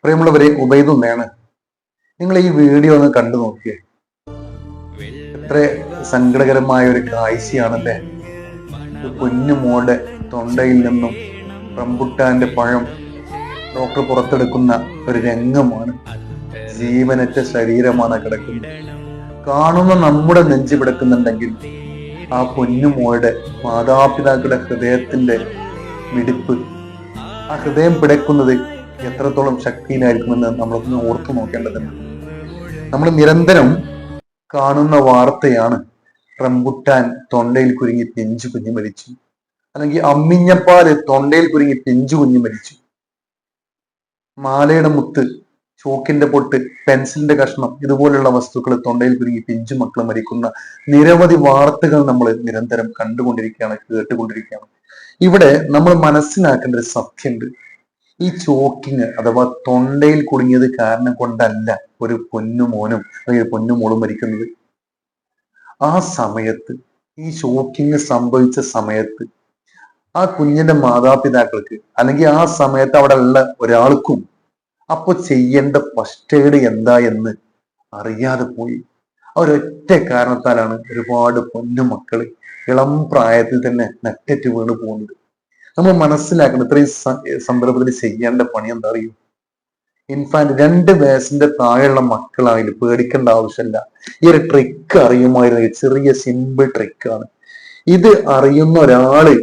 പ്രിയമുള്ളവരെ, ഉബൈദുമ്മയാണ്. നിങ്ങൾ ഈ വീഡിയോ ഒന്ന് കണ്ടു നോക്കിയേ. എത്ര സങ്കടകരമായ ഒരു കാഴ്ചയാണല്ലേ. ഒരു കുഞ്ഞു മോളുടെ തൊണ്ടയിൽ നിന്നും റംബുട്ടാന്റെ പഴം ഡോക്ടർ പുറത്തെടുക്കുന്ന ഒരു രംഗമാണ്. ജീവനറ്റ ശരീരമാണ് കിടക്കുന്നത്. കാണുന്ന നമ്മുടെ നെഞ്ചു പിടക്കുന്നുണ്ടെങ്കിൽ ആ കുഞ്ഞു മോളുടെ മാതാപിതാക്കളുടെ ഹൃദയത്തിന്റെ മിടിപ്പ്, ആ ഹൃദയം പിടക്കുന്നത് എത്രത്തോളം ശക്തിയിലായിരിക്കുമെന്ന് നമ്മളൊന്ന് ഓർത്തു നോക്കേണ്ടതുണ്ട്. നമ്മൾ നിരന്തരം കാണുന്ന വാർത്തയാണ് റംബുട്ടാൻ തൊണ്ടയിൽ കുരുങ്ങി പിഞ്ചു കുഞ്ഞു മരിച്ചു, അല്ലെങ്കിൽ അമ്മിഞ്ഞപ്പാല് തൊണ്ടയിൽ കുരുങ്ങി പിഞ്ചു കുഞ്ഞു മരിച്ചു, മാലയുടെ മുത്ത്, ചോക്കിന്റെ പൊട്ട്, പെൻസിലിന്റെ കഷ്ണം, ഇതുപോലുള്ള വസ്തുക്കൾ തൊണ്ടയിൽ കുരുങ്ങി പിഞ്ചു മക്കൾ മരിക്കുന്ന നിരവധി വാർത്തകൾ നമ്മൾ നിരന്തരം കണ്ടുകൊണ്ടിരിക്കുകയാണ്, കേട്ടുകൊണ്ടിരിക്കുകയാണ്. ഇവിടെ നമ്മൾ മനസ്സിലാക്കേണ്ട ഒരു സത്യമുണ്ട്. ഈ ചോക്കിങ് അഥവാ തൊണ്ടയിൽ കുടുങ്ങിയത് കാരണം കൊണ്ടല്ല ഒരു പൊന്നുമോനും അല്ലെങ്കിൽ പൊന്നുമോളും മരിക്കുന്നത്. ആ സമയത്ത്, ഈ ചോക്കിങ് സംഭവിച്ച സമയത്ത് ആ കുഞ്ഞിന്റെ മാതാപിതാക്കൾക്ക് അല്ലെങ്കിൽ ആ സമയത്ത് അവിടെ ഉള്ള ഒരാൾക്കും അപ്പൊ ചെയ്യേണ്ട ഫസ്റ്റ് എയ്ഡ് എന്താ എന്ന് അറിയാതെ പോയി. ആ ഒരൊറ്റ കാരണത്താലാണ് ഒരുപാട് പൊന്നുമക്കള് ഇളം പ്രായത്തിൽ തന്നെ നെറ്ററ്റ് വീണ് പോകുന്നത്. നമ്മൾ മനസ്സിലാക്കണം, ഇത്രയും സന്ദർഭത്തിൽ ചെയ്യേണ്ട പണി എന്താ അറിയും? ഇൻഫാന്റ് 2 വയസ്സിന്റെ താഴെയുള്ള മക്കളായാലും പേടിക്കേണ്ട ആവശ്യമില്ല. ഈ ഒരു ട്രിക്ക് അറിയുമായിരുന്നെങ്കിൽ, ചെറിയ സിമ്പിൾ ട്രിക്കാണ് ഇത്. അറിയുന്ന ഒരാള്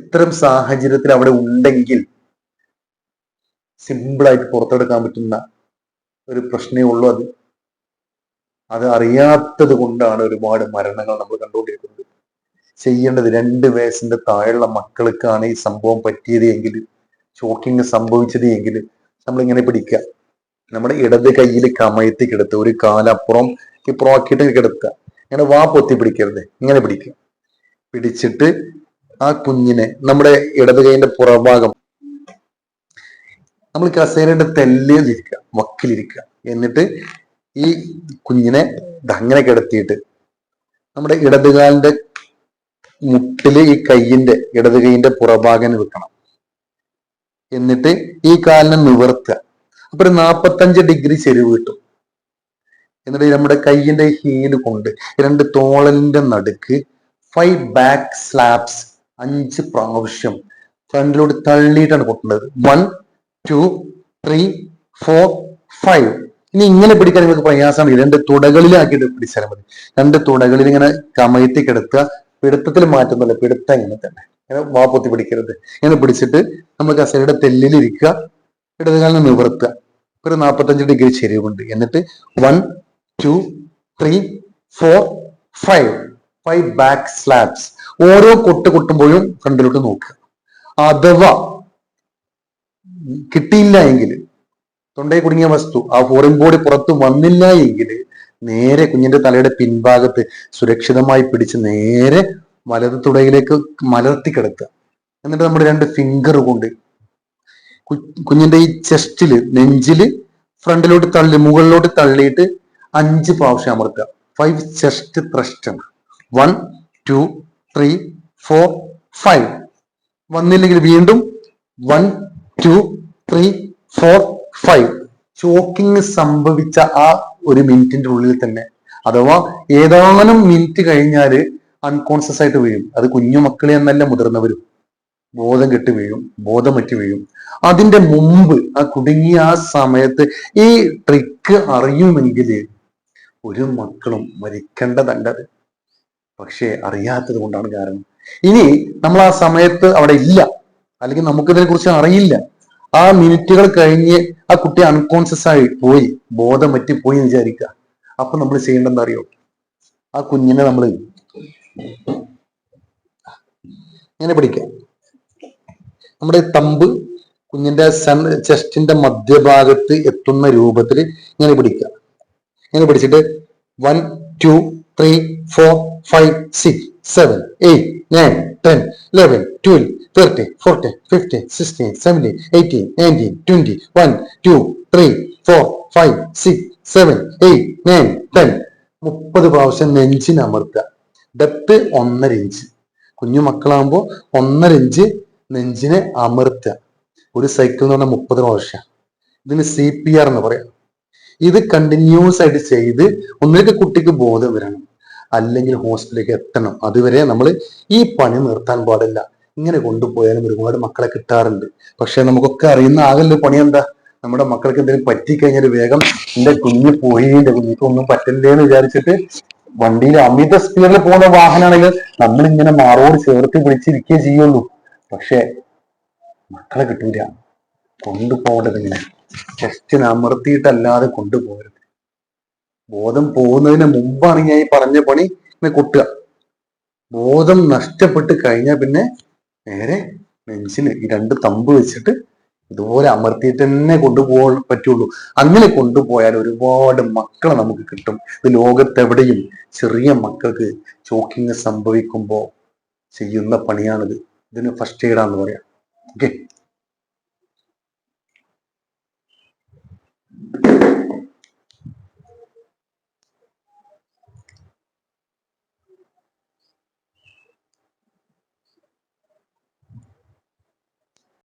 ഇത്തരം സാഹചര്യത്തിൽ അവിടെ ഉണ്ടെങ്കിൽ സിമ്പിളായിട്ട് പുറത്തെടുക്കാൻ പറ്റുന്ന ഒരു പ്രശ്നമേ ഉള്ളൂ. അത് അറിയാത്തത് കൊണ്ടാണ് ഒരുപാട് മരണങ്ങൾ നമ്മൾ കണ്ടുകൊണ്ടിരിക്കുന്നത്. ചെയ്യേണ്ടത്, 2 വയസ്സിന്റെ താഴെയുള്ള മക്കൾക്കാണ് ഈ സംഭവം പറ്റിയത് എങ്കിൽ, ഷോക്കിങ് സംഭവിച്ചത് എങ്കിൽ, നമ്മളിങ്ങനെ പിടിക്കുക. നമ്മുടെ ഇടത് കയ്യിൽ കമഴ്ത്തി കിടത്തുക, ഒരു കാലപ്പുറം ഇപ്പുറമാക്കിയിട്ട് കിടത്തുക. ഇങ്ങനെ വാ പൊത്തി പിടിക്കരുത്, ഇങ്ങനെ പിടിക്കുക. പിടിച്ചിട്ട് ആ കുഞ്ഞിനെ നമ്മുടെ ഇടത് കൈയിന്റെ പുറഭാഗം നമ്മൾ കസേരയുടെ തെല്ലിരിക്കുക, വക്കിലിരിക്കുക. എന്നിട്ട് ഈ കുഞ്ഞിനെ അങ്ങനെ കിടത്തിയിട്ട് നമ്മുടെ ഇടതുകാലിന്റെ മുട്ടില് ഈ ഇടത് കൈയിന്റെ പുറഭാഗം വെക്കണം. എന്നിട്ട് ഈ കാലിനെ നിവർത്തുക. അപ്പൊ ഒരു 45 ഡിഗ്രി ചെരിവ് കിട്ടും. എന്നിട്ട് നമ്മുടെ കൈയിന്റെ ഹീല് കൊണ്ട് 2 തോളലിന്റെ നടുക്ക് 5 ബാക്ക് സ്ലാപ്സ് 5 പ്രാവശ്യം ഫ്രണ്ടിലോട്ട് തള്ളിയിട്ടാണ് കൊട്ടുന്നത്. 1 2 3 4 5. ഇനി ഇങ്ങനെ പിടിക്കാൻ നിങ്ങൾക്ക് പ്രയാസമാണ്, 2 തുടകളിലാക്കിയിട്ട് പിടിച്ചാൽ മതി. 2 തുടകളിൽ ഇങ്ങനെ കമഴ്ത്തി കിടത്തുക. പിടുത്തത്തിൽ മാറ്റുന്നില്ല, പിടുത്തം ഇങ്ങനെ തന്നെ, ഇങ്ങനെ വാ പൊത്തി പിടിക്കരുത്. ഇങ്ങനെ പിടിച്ചിട്ട് നമ്മൾ കസേരയുടെ തെല്ലിലിരിക്കുക, ഇടതുകാലിനെ നിവർത്തുക. ഒരു 45 ഡിഗ്രി ചെരിവുണ്ട്. എന്നിട്ട് 1 2 3 4 5 ബാക്ക് സ്ലാപ്സ്. ഓരോ കൊട്ട് കൊട്ടുമ്പോഴും ഫ്രണ്ടിലോട്ട് നോക്കുക. അഥവാ കിട്ടിയില്ല എങ്കിൽ, തൊണ്ടയിൽ കുടുങ്ങിയ വസ്തു ആ ഫോറിൻ ബോഡി പുറത്ത് വന്നില്ല എങ്കിൽ, നേരെ കുഞ്ഞിന്റെ തലയുടെ പിൻഭാഗത്ത് സുരക്ഷിതമായി പിടിച്ച് നേരെ വലത് തുടയിലേക്ക് മലർത്തി കിടത്തുക. എന്നിട്ട് നമ്മുടെ 2 ഫിംഗർ കൊണ്ട് കുഞ്ഞിന്റെ ഈ ചെസ്റ്റില്, നെഞ്ചില് ഫ്രണ്ടിലോട്ട് തള്ളി മുകളിലോട്ട് തള്ളിയിട്ട് 5 പ്രാവശ്യം അമർത്തുക. 5 ചെസ്റ്റ് ത്രസ്റ്റ്. 1 2 3 4 5. വന്നില്ലെങ്കിൽ വീണ്ടും 1 2 3 4 5. ചോക്കിങ് സംഭവിച്ച ആ 1 മിനിറ്റിന്റെ ഉള്ളിൽ തന്നെ, അഥവാ ഏതാനും മിനിറ്റ് കഴിഞ്ഞാല് അൺകോൺഷ്യസ് ആയിട്ട് വീഴും. അത് കുഞ്ഞു മക്കളെ എന്നല്ല, മുതിർന്നവരും ബോധം കെട്ട് വീഴും, ബോധമറ്റ് വീഴും. അതിന്റെ മുമ്പ് ആ കുടുങ്ങിയ ആ സമയത്ത് ഈ ട്രിക്ക് അറിയുമെങ്കിൽ ഒരു മക്കളും മരിക്കേണ്ടതല്ലത്. പക്ഷെ അറിയാത്തത് കൊണ്ടാണ് കാരണം. ഇനി നമ്മൾ ആ സമയത്ത് അവിടെ ഇല്ല, അല്ലെങ്കിൽ നമുക്കിതിനെ കുറിച്ച് അറിയില്ല. ആ മിനിറ്റുകൾ കഴിഞ്ഞ് ആ കുട്ടി അൺകോൺഷ്യസ് ആയി പോയി, ബോധം പറ്റിപ്പോയി എന്ന് വിചാരിക്കുക. അപ്പൊ നമ്മൾ ചെയ്യേണ്ടതെന്ന് അറിയോ? ആ കുഞ്ഞിനെ നമ്മൾ ഇങ്ങനെ പിടിക്കുക. നമ്മുടെ തമ്പ് കുഞ്ഞിന്റെ ചെസ്റ്റിന്റെ മധ്യഭാഗത്ത് എത്തുന്ന രൂപത്തിൽ ഇങ്ങനെ പിടിക്കുക. ഇങ്ങനെ പിടിച്ചിട്ട് 1 2 3 4 5 6 7 8 9 10 11 12 13 14 15 16 17 18 19 20 1 2 3 4 5 6 7 8 9 10. 30 പ്രാവശ്യം നെഞ്ചിന് അമർത്തുക. Depth 1.5 inch. കുഞ്ഞു മക്കളാകുമ്പോൾ 1.5 ഇഞ്ച് നെഞ്ചിനെ അമർത്തുക. ഒരു സൈക്കിൾ എന്ന് പറഞ്ഞാൽ 30 പ്രാവശ്യം. ഇതിന് CPR എന്ന് പറയാം. ഇത് കണ്ടിന്യൂസ് ആയിട്ട് ചെയ്ത് ഒന്നിലേക്ക് കുട്ടിക്ക് ബോധം വരണം, അല്ലെങ്കിൽ ഹോസ്പിറ്റലിലേക്ക് എത്തണം. അതുവരെ നമ്മൾ ഈ പണി നിർത്താൻ പാടില്ല. ഇങ്ങനെ കൊണ്ടുപോയാലും ഒരുപാട് മക്കളെ കിട്ടാറുണ്ട്. പക്ഷെ നമുക്കൊക്കെ അറിയുന്ന ആകെ പണി എന്താ, നമ്മുടെ മക്കൾക്ക് എന്തെങ്കിലും പറ്റിക്കഴിഞ്ഞാൽ വേഗം എന്റെ കുഞ്ഞ് പോയി, എന്റെ കുഞ്ഞിക്ക് ഒന്നും പറ്റില്ലേ എന്ന് വിചാരിച്ചിട്ട് വണ്ടിയിൽ അമിത സ്പീഡിൽ പോകുന്ന വാഹനമാണെങ്കിൽ നമ്മളിങ്ങനെ മാറോട് ചേർത്ത് പിടിച്ചിരിക്കേ ചെയ്യുള്ളൂ. പക്ഷെ മക്കളെ കിട്ടൂല. കൊണ്ടുപോകേണ്ടത് ഇങ്ങനെ ചെസ്റ്റിന് അമർത്തിയിട്ടല്ലാതെ കൊണ്ടുപോകരുത്. ബോധം പോകുന്നതിന് മുമ്പാണ് ഞാൻ ഈ പറഞ്ഞ പണി ഇങ്ങനെ കൊട്ടുക. ബോധം നഷ്ടപ്പെട്ട് കഴിഞ്ഞാൽ പിന്നെ നേരെ നെഞ്ചിന് ഈ 2 തമ്പ് വെച്ചിട്ട് ഇതുപോലെ അമർത്തിയിട്ട് തന്നെ കൊണ്ടുപോകാൻ പറ്റുള്ളൂ. അങ്ങനെ കൊണ്ടുപോയാൽ ഒരുപാട് മക്കളെ നമുക്ക് കിട്ടും. ഇത് ലോകത്തെവിടെയും ചെറിയ മക്കൾക്ക് ചോക്കിങ് സംഭവിക്കുമ്പോൾ ചെയ്യുന്ന പണിയാണിത്. ഇതിന് ഫസ്റ്റ് എയ്ഡാന്ന് പറയാം. ഓക്കെ.